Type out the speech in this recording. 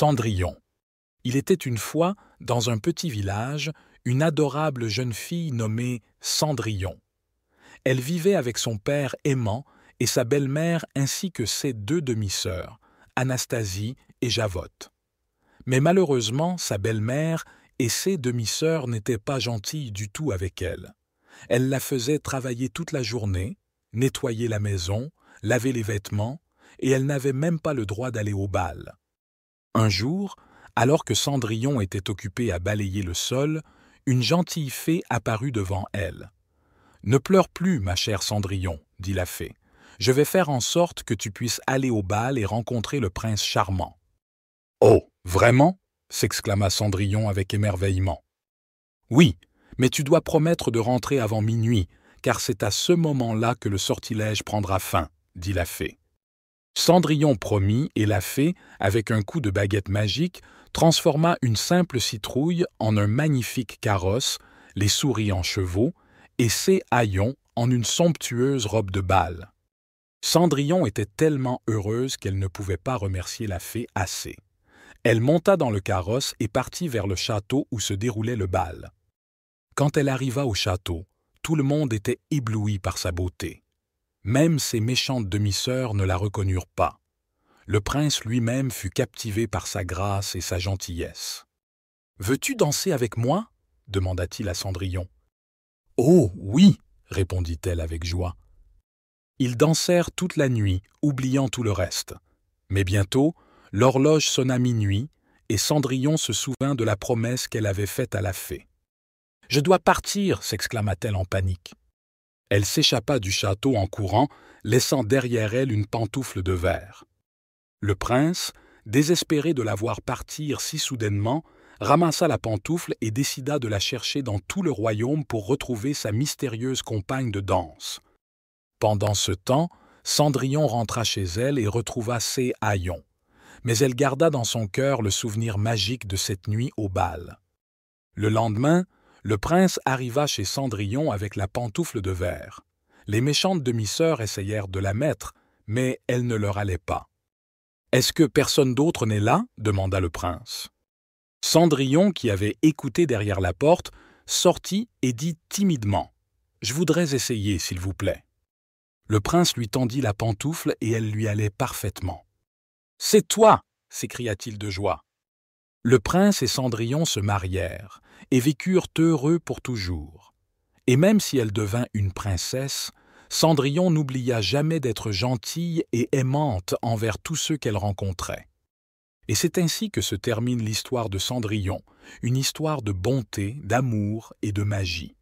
Cendrillon. Il était une fois, dans un petit village, une adorable jeune fille nommée Cendrillon. Elle vivait avec son père aimant et sa belle-mère ainsi que ses deux demi-sœurs, Anastasie et Javotte. Mais malheureusement, sa belle-mère et ses demi-sœurs n'étaient pas gentilles du tout avec elle. Elle la faisait travailler toute la journée, nettoyer la maison, laver les vêtements, et elle n'avait même pas le droit d'aller au bal. Un jour, alors que Cendrillon était occupée à balayer le sol, une gentille fée apparut devant elle. « Ne pleure plus, ma chère Cendrillon, » dit la fée. « Je vais faire en sorte que tu puisses aller au bal et rencontrer le prince charmant. »« Oh, vraiment ?» s'exclama Cendrillon avec émerveillement. « Oui, mais tu dois promettre de rentrer avant minuit, car c'est à ce moment-là que le sortilège prendra fin, » dit la fée. Cendrillon promit et la fée, avec un coup de baguette magique, transforma une simple citrouille en un magnifique carrosse, les souris en chevaux, et ses haillons en une somptueuse robe de bal. Cendrillon était tellement heureuse qu'elle ne pouvait pas remercier la fée assez. Elle monta dans le carrosse et partit vers le château où se déroulait le bal. Quand elle arriva au château, tout le monde était ébloui par sa beauté. Même ses méchantes demi-sœurs ne la reconnurent pas. Le prince lui-même fut captivé par sa grâce et sa gentillesse. « Veux-tu danser avec moi ?» demanda-t-il à Cendrillon. « Oh, oui !» répondit-elle avec joie. Ils dansèrent toute la nuit, oubliant tout le reste. Mais bientôt, l'horloge sonna minuit, et Cendrillon se souvint de la promesse qu'elle avait faite à la fée. « Je dois partir !» s'exclama-t-elle en panique. Elle s'échappa du château en courant, laissant derrière elle une pantoufle de verre. Le prince, désespéré de la voir partir si soudainement, ramassa la pantoufle et décida de la chercher dans tout le royaume pour retrouver sa mystérieuse compagne de danse. Pendant ce temps, Cendrillon rentra chez elle et retrouva ses haillons. Mais elle garda dans son cœur le souvenir magique de cette nuit au bal. Le lendemain, le prince arriva chez Cendrillon avec la pantoufle de verre. Les méchantes demi-sœurs essayèrent de la mettre, mais elle ne leur allait pas. « Est-ce que personne d'autre n'est là ?» demanda le prince. Cendrillon, qui avait écouté derrière la porte, sortit et dit timidement « Je voudrais essayer, s'il vous plaît. » Le prince lui tendit la pantoufle et elle lui allait parfaitement. « C'est toi !» s'écria-t-il de joie. Le prince et Cendrillon se marièrent et vécurent heureux pour toujours. Et même si elle devint une princesse, Cendrillon n'oublia jamais d'être gentille et aimante envers tous ceux qu'elle rencontrait. Et c'est ainsi que se termine l'histoire de Cendrillon, une histoire de bonté, d'amour et de magie.